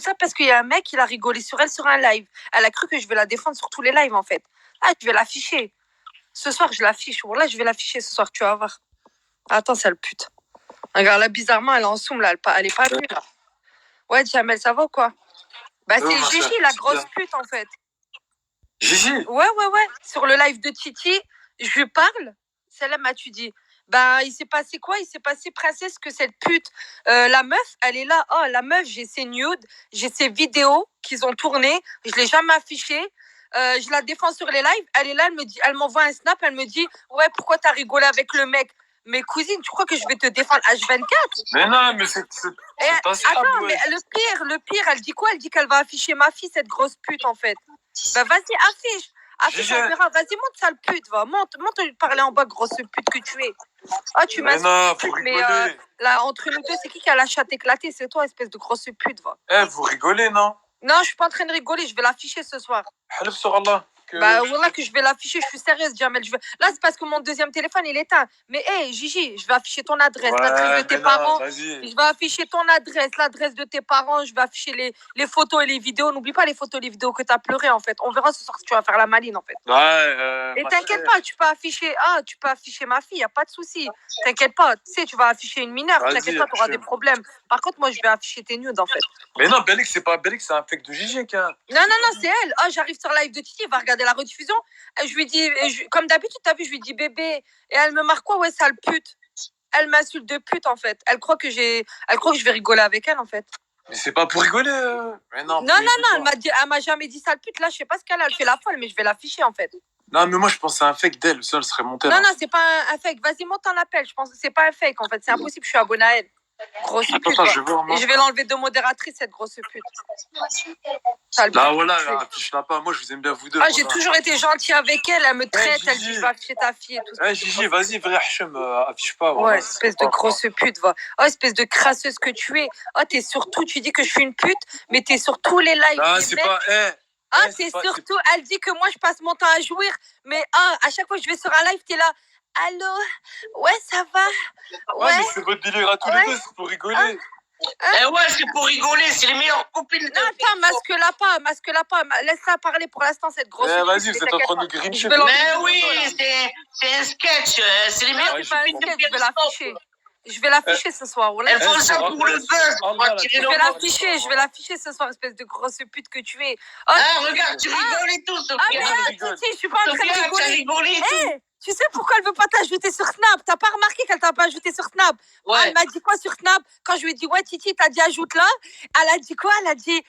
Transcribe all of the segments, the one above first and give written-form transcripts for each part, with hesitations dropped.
ça parce qu'il y a un mec, il a rigolé sur elle sur un live. Elle a cru que je vais la défendre sur tous les lives, en fait. Ah, je vais l'afficher. Ce soir, je l'affiche. Là, je vais l'afficher ce soir, tu vas voir. Attends, sale pute. Regarde, là, bizarrement, elle est en soum, là. Elle est pas venue, là. Ouais, Jamel, ça va ou quoi? Bah, c'est Gigi, la grosse pute, en fait. Gigi? Ouais. Sur le live de Titi, je lui parle. Celle-là m'a-tu dit. Bah, il s'est passé quoi? Il s'est passé, princesse, que cette pute, la meuf, elle est là. Oh, la meuf, j'ai ses nudes, j'ai ses vidéos qu'ils ont tournées. Je l'ai jamais affichées. Je la défends sur les lives. Elle est là, elle m'envoie un snap. Elle me dit, ouais, pourquoi t'as rigolé avec le mec? Mais cousine, tu crois que je vais te défendre H24? Mais non, mais c'est pas ça. Attends, mais le pire, elle dit quoi? Elle dit qu'elle va afficher ma fille, cette grosse pute, en fait. Bah, vas-y, affiche. Affiche, on verra. Vas-y, monte, sale pute, va. Monte parler en bas, grosse pute que tu es. Ah, tu m'as pute, mais là, entre nous deux, c'est qui a la chatte éclatée? C'est toi, espèce de grosse pute, va. Vous rigolez, non? Non, je suis pas en train de rigoler, je vais l'afficher ce soir. Halif sur Allah. Bah, voilà que je vais l'afficher, je suis sérieuse, Jamel. Là, c'est parce que mon deuxième téléphone, il est éteint. Mais, hé, Gigi, je vais afficher ton adresse, l'adresse de tes parents. Je vais afficher ton adresse, l'adresse de tes parents. Je vais afficher les photos et les vidéos. N'oublie pas les photos et les vidéos que tu as pleuré, en fait. On verra ce soir si tu vas faire la maline, en fait. Ouais, et t'inquiète pas, tu peux afficher ma fille, y a pas de souci. T'inquiète pas, tu sais, tu vas afficher une mineure, t'inquiète pas, t'auras des problèmes. Par contre, moi, je vais afficher tes nudes, en fait. Mais non, Belix, c'est pas Belix, c'est un fake de Gigi, quoi. Non, c'est elle. Oh, j'arrive sur live de Titi, va regarder la rediffusion. Je lui dis, comme d'habitude, t'as vu, je lui dis bébé. Et elle me marque quoi? Ouais, sale pute. Elle m'insulte de pute, en fait. Elle croit que je vais rigoler avec elle, en fait. Mais c'est pas pour rigoler. Mais non, elle m'a jamais dit sale pute. Là, je sais pas ce qu'elle a. Elle fait la folle, mais je vais l'afficher, en fait. Non, mais moi, je pense que c'est un fake d'elle. Ça, elle serait montée. Non, c'est pas un fake. Vas-y, monte un appel. Je pense que c'est pas un fake, en fait. C'est impossible, je suis abonnée à elle. Grosse pute. Attends, je vais voir, moi. Et je vais l'enlever de modératrice, cette grosse pute. Là, voilà, affiche-la pas. Moi, je vous aime bien, vous deux. Ah, j'ai toujours été gentille avec elle. Elle me traite, elle dit, je vais afficher ta fille et tout ça. Gigi, vas-y, vrai Hachem, affiche pas. Ouais, espèce de grosse pute, va. Oh, espèce de crasseuse que tu es. Oh, t'es surtout, tu dis que je suis une pute, mais t'es sur tous les lives. Ah, c'est pas. T'es surtout, elle dit que moi, je passe mon temps à jouir, mais à chaque fois que je vais sur un live, t'es là. Allô? Ouais, ça va? Ouais, mais c'est votre délire à tous les deux, c'est pour rigoler. Ouais, c'est pour rigoler, c'est les meilleures copines. Non, attends, masque-la pas. Laisse-la parler pour l'instant, cette grosse. Vas-y, vous êtes en train de grincher. Mais oui, c'est un sketch. C'est les meilleures copines de Périscope. Je vais l'afficher ce soir. Elles font ça pour le buzz. Je vais l'afficher ce soir, espèce de grosse pute que tu es. Regarde, tu rigoles et tout, Sophia. Je suis pas en train de rigoler. Tu sais pourquoi elle veut pas t'ajouter sur Snap? T'as pas remarqué qu'elle t'a pas ajouté sur Snap? Ouais. Elle m'a dit quoi sur Snap? Quand je lui ai dit, ouais, Titi, t'as dit ajoute-la. Elle a dit quoi? Elle a dit,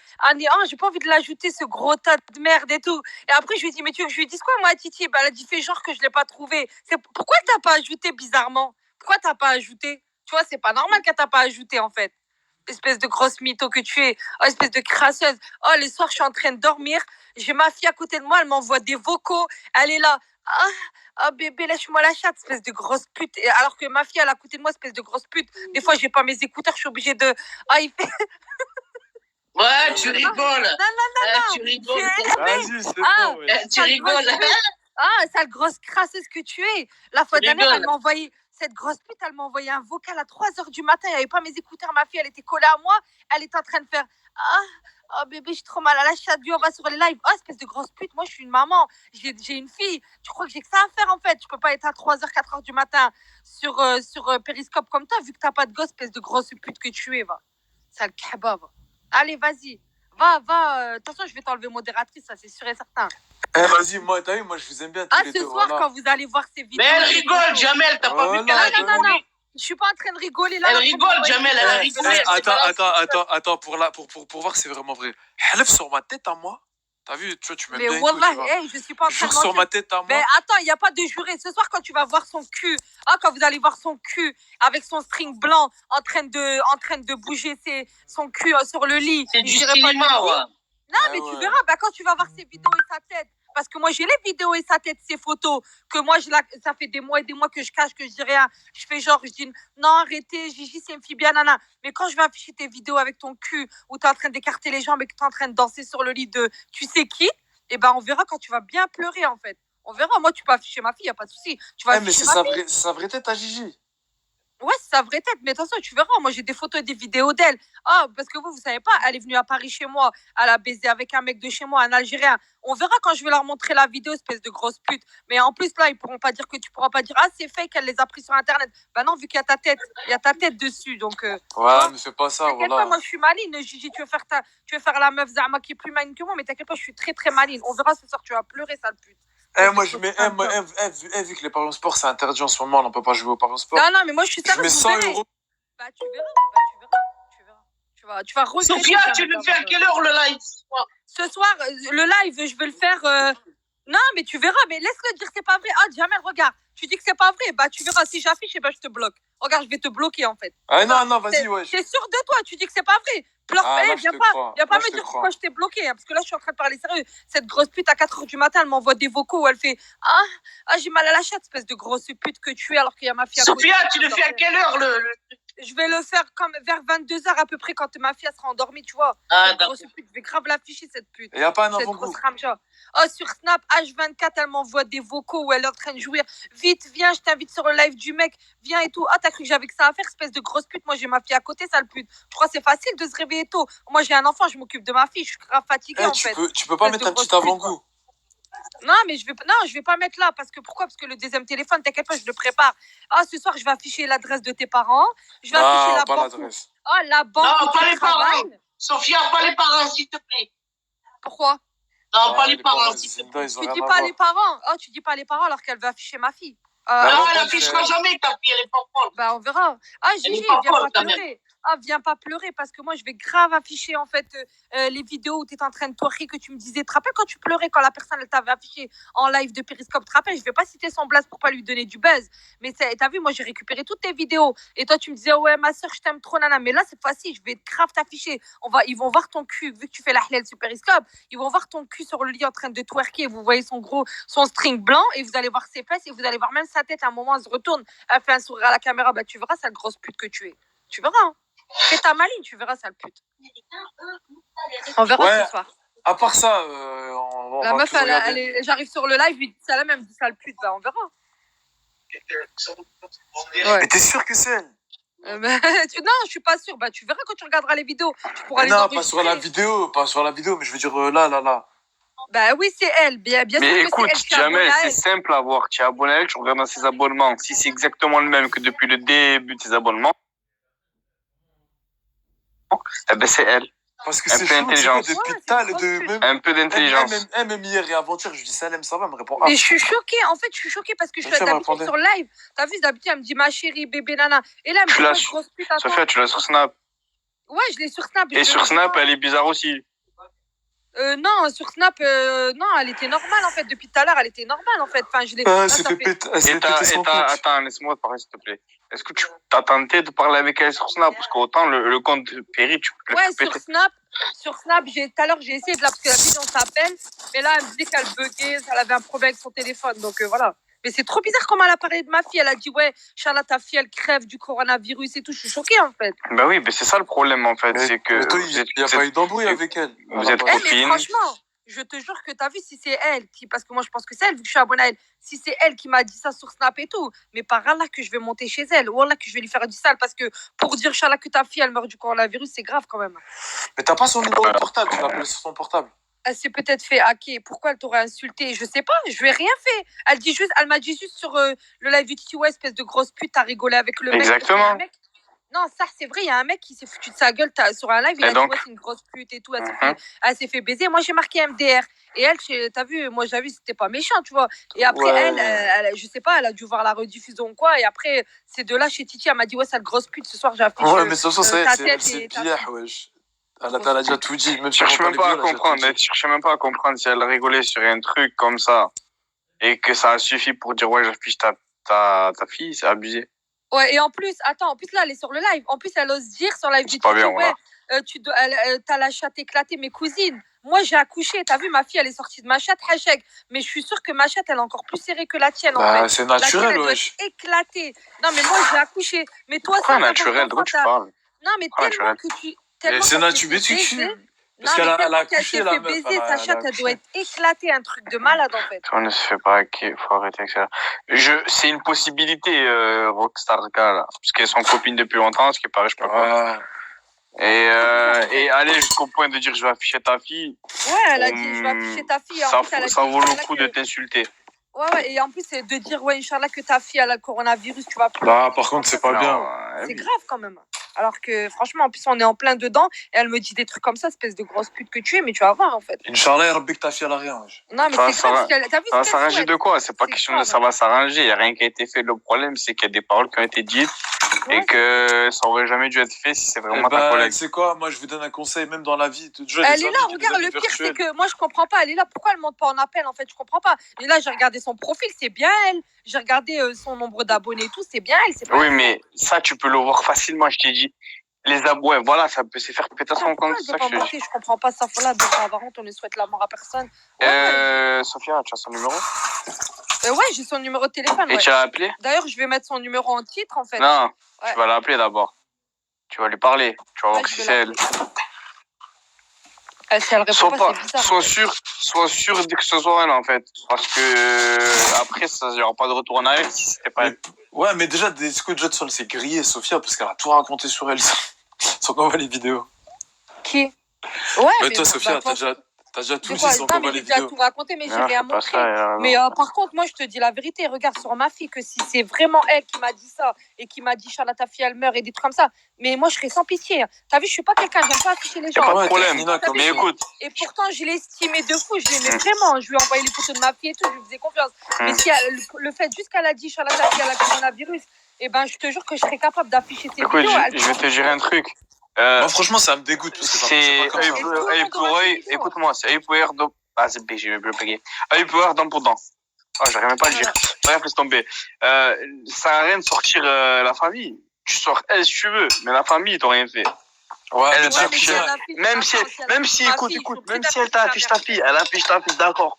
j'ai pas envie de l'ajouter, ce gros tas de merde et tout. Et après, je lui ai dit, mais tu veux que je lui dise quoi, moi, Titi? Elle a dit, fais genre que je l'ai pas trouvé. Pourquoi elle t'a pas ajouté bizarrement? Pourquoi t'as pas ajouté? Tu vois, c'est pas normal qu'elle t'a pas ajouté, en fait. Espèce de grosse mytho que tu es. Oh, espèce de crasseuse. Oh, les soirs, je suis en train de dormir. J'ai ma fille à côté de moi, elle m'envoie des vocaux. Elle est là. Bébé, lâche-moi la chatte, espèce de grosse pute. Et alors que ma fille, elle est à côté de moi, espèce de grosse pute. Des fois, j'ai pas mes écouteurs, je suis obligée de. Il fait. Ouais, tu rigoles. Non. Tu rigoles. Vas-y, c'est bon. Tu rigoles. Sale grosse crasseuse que tu es. La fois dernière, elle m'a envoyé. Cette grosse pute, elle m'a envoyé un vocal à 3h du matin. Il n'y avait pas mes écouteurs. Ma fille, elle était collée à moi. Elle était en train de faire bébé, je suis trop mal à la chatte. On va sur les lives. Espèce de grosse pute. Moi, je suis une maman. J'ai une fille. Tu crois que j'ai que ça à faire, en fait? Je peux pas être à 3h, 4h du matin sur Périscope comme toi, vu que t'as pas de gosse, espèce de grosse pute que tu es, va. Sale kebab. Allez, vas-y. Va. De toute façon, je vais t'enlever modératrice, ça, c'est sûr et certain. Vas-y, moi, t'as vu, moi, je vous aime bien tous les deux. Ce soir, quand vous allez voir ces vidéos... Mais elle rigole, Jamel, t'as pas vu qu'elle a rigolé? Non. Je suis pas en train de rigoler, là. Elle rigole, Jamel, elle a rigolé. Attends, pour voir si c'est vraiment vrai. Halef sur ma tête à moi. T'as vu, tu vois, tu m'aimes bien. Mais wallah, je suis pas en train de mentir. Sur ma tête à moi. Mais attends, il n'y a pas de juré. Ce soir, quand tu vas voir son cul, quand vous allez voir son cul avec son string blanc en train de bouger son cul sur le lit. C'est du cinéma, ouais. Non, mais tu verras, quand tu vas voir ses vidéos et sa tête. Parce que moi, j'ai les vidéos et sa tête, ses photos, que moi, ça fait des mois et des mois que je cache, que je dis rien. Je fais genre, je dis, non, arrêtez, Gigi, c'est une fille bien, nana. Mais quand je vais afficher tes vidéos avec ton cul, où tu es en train d'écarter les jambes et que tu es en train de danser sur le lit de tu sais qui, on verra quand tu vas bien pleurer, en fait. On verra. Moi, tu peux afficher ma fille, il n'y a pas de souci. Tu vas mais c'est sa vraie tête à Gigi. Ouais, c'est sa vraie tête, mais attention, tu verras, moi j'ai des photos et des vidéos d'elle. Ah, parce que vous savez pas, elle est venue à Paris chez moi, elle a baisé avec un mec de chez moi, un Algérien. On verra quand je vais leur montrer la vidéo, espèce de grosse pute. Mais en plus, là, ils pourront pas dire que tu pourras pas dire, ah, c'est fake, elle les a pris sur Internet. Bah non, vu qu'il y a ta tête, il y a ta tête dessus, donc. Ouais, vois, mais fais pas ça, t'inquiète pas, voilà. moi je suis maline, Gigi, tu veux faire la meuf Zama qui est plus maline que moi, mais t'inquiète pas, je suis très très maline. On verra ce soir, tu vas pleurer, sale pute. Moi, je mets, vu que les paris en sport, c'est interdit en ce moment, on peut pas jouer aux paris en sport. Non, non, mais moi je suis Je sérieuse, mets vous 100 verrez. euros. Bah tu verras. Tu vas regretter. Sophia, tu le fais à quelle heure le live Ce soir, le live, je vais le faire. Non, mais tu verras, mais laisse-le dire, c'est pas vrai. Ah, Jamel, regarde, tu dis que c'est pas vrai, bah tu verras, si j'affiche, et bah je te bloque. Regarde, je vais te bloquer en fait. Ah non, vas-y, ouais. T'es sûr de toi, tu dis que c'est pas vrai. Pleure, viens pas me dire pourquoi je t'ai bloqué, hein, parce que là je suis en train de parler sérieux. Cette grosse pute à 4h du matin, elle m'envoie des vocaux où elle fait Ah, j'ai mal à la chatte, espèce de grosse pute que tu es, alors qu'il y a ma fille à côté. Sophia, tu le fais à quelle heure Je vais le faire comme vers 22h à peu près quand ma fille sera endormie, tu vois. Ah, Cette grosse pute, je vais grave l'afficher, cette pute. Il n'y a pas un Cette avant-goût. grosse ramja. Oh, sur Snap, H24, elle m'envoie des vocaux où elle est en train de jouir. Vite, viens, je t'invite sur le live du mec. Viens et tout. Ah, t'as cru que j'avais que ça à faire, espèce de grosse pute. Moi, j'ai ma fille à côté, sale pute. Je crois que c'est facile de se réveiller tôt. Moi, j'ai un enfant, je m'occupe de ma fille. Je suis grave fatiguée, en fait. Tu peux pas mettre un petit avant-goût. Non, mais je vais pas mettre là. Parce que pourquoi? Parce que le deuxième téléphone, t'inquiète pas, je le prépare. Ah, ce soir, je vais afficher l'adresse de tes parents. Je vais afficher la banque. L'adresse. Ah, la banque. Non, pas les parents. Sophia, pas les parents, s'il te plaît. Pourquoi? Non, pas les parents, s'il te plaît. Tu dis pas les parents. Oh, tu dis pas les parents alors qu'elle veut afficher ma fille. Non, elle affichera jamais ta fille, elle est pas folle. Bah, on verra. Ah, Gigi, viens pas pleurer. Ah, viens pas pleurer parce que moi, je vais grave afficher en fait les vidéos où tu étais en train de twerker que tu me disais. Tu te rappelles quand tu pleurais quand la personne elle t'avait affiché en live de Periscope? Tu te rappelles? Je vais pas citer son blast pour pas lui donner du buzz. Mais t'as vu, moi, j'ai récupéré toutes tes vidéos. Et toi, tu me disais, ouais, ma soeur, je t'aime trop, nana. Mais là, cette fois-ci, je vais grave t'afficher. Ils vont voir ton cul, vu que tu fais la halal sur Periscope. Ils vont voir ton cul sur le lit en train de twerker. Vous voyez son string blanc et vous allez voir ses fesses et vous allez voir même sa tête. À un moment, elle se retourne, elle fait un sourire à la caméra. Bah, tu verras, sale grosse pute que tu es. Tu verras, hein. Fais ta maline, tu verras, sale pute. On verra ce soir. À part ça, la meuf, j'arrive sur le live, lui dit salam, elle me dit sale pute, bah on verra. Ouais. Mais t'es sûr que c'est elle? Non, je suis pas sûre. Bah tu verras quand tu regarderas les vidéos. Tu pourras les enregistrer. Pas sur la vidéo, mais je veux dire là. Bah oui, c'est elle, bien sûr. Mais que écoute, c'est elle, jamais, c'est simple à voir. Tu es abonné à elle, tu regardes dans ses abonnements. Si c'est exactement le même que depuis le début de ses abonnements, eh ben c'est elle. Parce que c'est chaud, un peu d'intelligence. Même hier et avant-hier, je dis Salem, ça va, me répond. Mais je suis choquée, en fait, parce que je suis d'habitude sur live. T'as vu, d'habitude, elle me dit ma chérie, bébé, nana. Et là, elle me dit grosse pute. Sophia, tu l'as sur Snap. Ouais, je l'ai sur Snap. Et sur Snap, elle est bizarre aussi. Non, sur Snap, non, elle était normale en fait. Depuis tout à l'heure, elle était normale en fait. Enfin, je l'ai. Attends, laisse-moi parler s'il te plaît. Est-ce que tu t'as tenté de parler avec elle sur Snap? Parce qu'autant le compte de Perry, tu peux le faire péter. Sur Snap, tout à l'heure, j'ai essayé de la, parce que la vidéo s'appelle, mais là, elle me disait qu'elle buguait, elle avait un problème avec son téléphone. Donc voilà. Mais c'est trop bizarre comment elle a parlé de ma fille. Elle a dit, ouais, Charlotte, ta fille, elle crève du coronavirus et tout. Je suis choquée, en fait. Bah oui, mais c'est ça le problème, en fait. C'est que. Mais toi, il n'y a pas eu d'embrouille avec elle. Vous êtes copines. Mais franchement, je te jure que t'as vu, si c'est elle qui. Parce que moi, je pense que c'est elle, vu que je suis abonnée à elle. Si c'est elle qui m'a dit ça sur Snap et tout, mais par là que je vais monter chez elle. Ou là que je vais lui faire du sale. Parce que pour dire, Charlotte, que ta fille, elle meurt du coronavirus, c'est grave quand même. Mais t'as pas son numéro portable, tu l'appelles sur son portable. Elle s'est peut-être fait hacker. Pourquoi elle t'aurait insulté? Je sais pas, je lui ai rien fait. Elle m'a dit juste sur le live du Titi, ouais, espèce de grosse pute, t'as rigolé avec le mec. Exactement. Non, ça c'est vrai, il y a un mec qui s'est foutu de sa gueule sur un live, il a dit ouais, c'est une grosse pute et tout, elle s'est fait baiser. Moi j'ai marqué MDR. Et elle, t'as vu, moi j'ai vu, c'était pas méchant, tu vois. Et après, elle, je sais pas, elle a dû voir la rediffusion ou quoi. Et après, ces deux-là chez Titi, elle m'a dit ouais, sale grosse pute, ce soir j'ai affiché. Ouais, mais c'est bien, wesh. Elle a déjà tout dit. Je cherche même pas à comprendre. Je cherchais même pas à comprendre si elle rigolait sur un truc comme ça et que ça a suffi pour dire ouais, j'affiche ta fille, c'est abusé. Ouais, et en plus là, elle est sur le live. En plus, elle ose dire sur live du Titi, ouais, t'as la chatte éclatée, mes cousines. Moi, j'ai accouché. T'as vu, ma fille, elle est sortie de ma chatte, hachek. Mais je suis sûre que ma chatte, elle est encore plus serrée que la tienne. Bah, en fait. C'est naturel, wesh. Éclatée. Non, mais moi, j'ai accouché. Mais toi, c'est naturel. De quoi tu parles? Non, mais tellement que tu. C'est naturel. Non, Parce qu'elle mais a tellement qu'elle accouché, s'est la fait meuf. baiser, sa chatte, elle doit être éclatée, un truc de malade en fait. On ne se fait pas hacker, faut arrêter avec ça. C'est une possibilité, Rockstar gars, là. Parce qu'elles sont copines depuis longtemps, ce qui paraît, je sais pas quoi. Ouais. Et aller jusqu'au point de dire je vais afficher ta fille. Ouais, elle a dit je vais afficher ta fille. Ça, En plus, elle a ça dit, vaut le Inch'Allah, coup de t'insulter. Ouais, et en plus, c'est de dire, ouais, Inch'Allah, que ta fille a le coronavirus, tu vas plus. Bah, par contre, c'est pas Non, bien. C'est oui. grave quand même. Alors que franchement, en plus, on est en plein dedans et elle me dit des trucs comme ça, espèce de grosse pute que tu es, mais tu vas voir en fait. Inch'Allah, Rabbi, que ta fille, elle a rien. wesh. Non, mais Ça, c'est ça grave. va- Parce qu'elle- T'as vu Ça va ce qu'elle s'arranger souhaite. de quoi? C'est pas C'est question de grave. ça va s'arranger. Il n'y a rien qui a été fait. Le problème, c'est qu'il y a des paroles qui ont été dites Ouais. et que ça aurait jamais dû être fait si c'est Eh vraiment ta ben, collègue. tu sais quoi, moi, je vous donne un conseil, même dans la vie. Déjà, les Elle est là, amis, les regarde, amis le pire, c'est virtuels. que moi, je comprends pas. Elle est là, pourquoi elle monte pas en appel en fait? Je comprends pas. Et là, j'ai regardé son profil, c'est bien elle. J'ai regardé son nombre d'abonnés et tout, c'est bien elle. C'est pas Oui, elle. mais ça, tu peux le voir facilement, je t'ai dit. Les abonnés, voilà, ça peut se faire péter Putain, son pourquoi compte, elle c'est veut ça que pas je te dis. monter? Je comprends pas ça. Voilà, par contre, on ne souhaite la mort à personne. Ouais, Sophia, tu as son numéro? ouais, j'ai son numéro de téléphone. Et Ouais. tu as appelé? D'ailleurs, je vais mettre son numéro en titre en fait. Non, Ouais. tu vas l'appeler d'abord. Tu vas lui parler. Tu vas voir Ouais, si je vais c'est elle. Si elle répond Sois, pas, c'est bizarre. sois sûr dès que ce soit elle, en fait. Parce que après, il n'y aura pas de retour en arrière si c'était pas elle. Ouais, mais déjà, est-ce que Judson s'est grillé, Sophia, parce qu'elle a tout raconté sur elle, sans qu'on voit les vidéos. Qui? Ouais, Mais toi, bon, Sophia, bah, t'as déjà tout de dit quoi? sans Non, qu'on mais voit j'ai les déjà vidéos. tout raconté, mais j'ai Non, rien fais pas montré. ça, elle a raison. Mais par contre, moi, je te dis la vérité. Regarde sur ma fille que si c'est vraiment elle qui m'a dit ça et qui m'a dit Charlotte, ta fille, elle meurt et des trucs comme ça. Mais moi, je serais sans pitié. T'as vu, je suis pas quelqu'un, j'aime pas afficher les Y a gens. pas de Ouais, problème. Nina, comme Mais ça. écoute, Et pourtant, je l'estimais de fou, je l'aimais vraiment. Je lui ai envoyé les photos de ma fille et tout, je lui faisais confiance. Mais si le fait juste qu'elle a dit Charlotte, ta fille, elle a le coronavirus, eh ben, je te jure que je serais capable d'afficher ses écoute, vidéos. je vais te dire un truc. Moi, franchement, ça me dégoûte, parce que C'est pas comme ça. œil pour œil. Écoute-moi, c'est œil pour œil. Ah, c'est B, j'ai bloqué. Œil pour œil, dent pour dent. Ah, j'arrive même pas à le dire. Bref, laisse tomber. Ça sert à rien de sortir la famille. Tu sors elle si tu veux, mais la famille, t'as rien fait. Ouais, Elle mais t'a tu affiché. sais, Même si, écoute, même si elle t'a affiché ta fille, elle affiche ta fille, d'accord.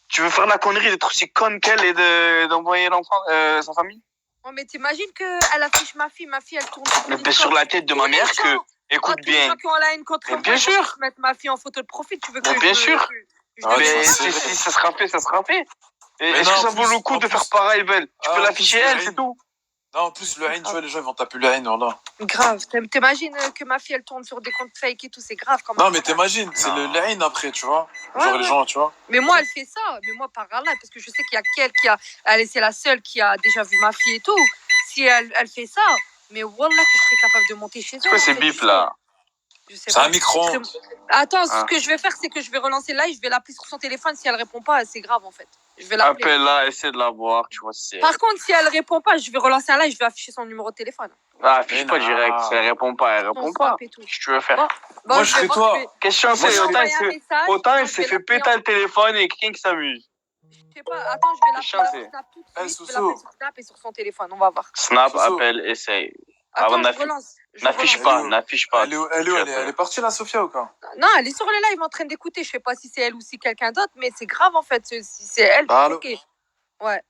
Tu veux faire la connerie d'être aussi conne qu'elle et d'envoyer l'enfant, sa famille? Oh, mais t'imagines qu'elle affiche ma fille, elle tourne Mais sur la tête de ma mère que, écoute tous les gens bien. qui ont la haine contre Mais moi, bien ils vont sûr. tous mettre ma fille en photo de profil. Tu veux que Mais bien je- sûr. je Ah, te Mais ça, démontre? c'est- si ça sera fait, ça sera fait. Mais Est-ce non, que ça en vaut le plus- coup en de faire plus- pareil, belle? Tu Ah, peux en l'afficher plus, elle, le c'est haine. tout. Non, en plus, le haine, tu vois, les gens, ils vont taper le haine, voilà. Grave. T'imagines que ma fille, elle tourne sur des comptes fake et tout, c'est grave quand même. Non, mais t'imagines, c'est Non. le haine après, tu vois. Ouais, Genre, ouais. les gens, tu vois. Mais moi, elle fait ça. Mais moi, par Allah, parce que je sais qu'il y a qu'elle qui a. C'est la seule qui a déjà vu ma fille et tout. Si elle fait ça, mais Wallah, que je serais capable de monter chez elle. C'est quoi en ces fait, bips tu sais. là? Je sais C'est pas. un micro. Attends, Ah. ce que je vais faire, c'est que je vais relancer là, je vais l'appeler sur son téléphone. Si elle répond pas, c'est grave en fait. Je vais l'appeler. Appelle-la, essaie de la voir, tu vois si c'est. Par contre, si elle répond pas, je vais relancer un live, je vais afficher son numéro de téléphone. Ah, affiche Mais pas non. direct. Si elle répond pas, elle Son répond pas. snap et tout. Qu'est-ce que tu veux faire? Bon, Moi, je vais serais voir, toi. je vais- Question, je vais c'est lui autant envoyer un elle message, autant je elle s'est vais fait l'appeler péter le téléphone et quelqu'un qui s'amuse. Je sais pas, attends, je vais l'appeler Chance. sur Snap tout de Eh, suite. Je vais Soso. l'appeler sur Snap et sur son téléphone, on va voir. Snap, Soso. appelle, essaye. Attends, Avant je d'afficher. relance. Je N'affiche relance. pas, Elle est où n'affiche pas. Elle est où elle est partie, la Sophia, ou quoi? Non, elle est sur le live en train d'écouter. Je sais pas si c'est elle ou si quelqu'un d'autre, mais c'est grave en fait. Si c'est elle, je suis Allô? choquée. Ouais.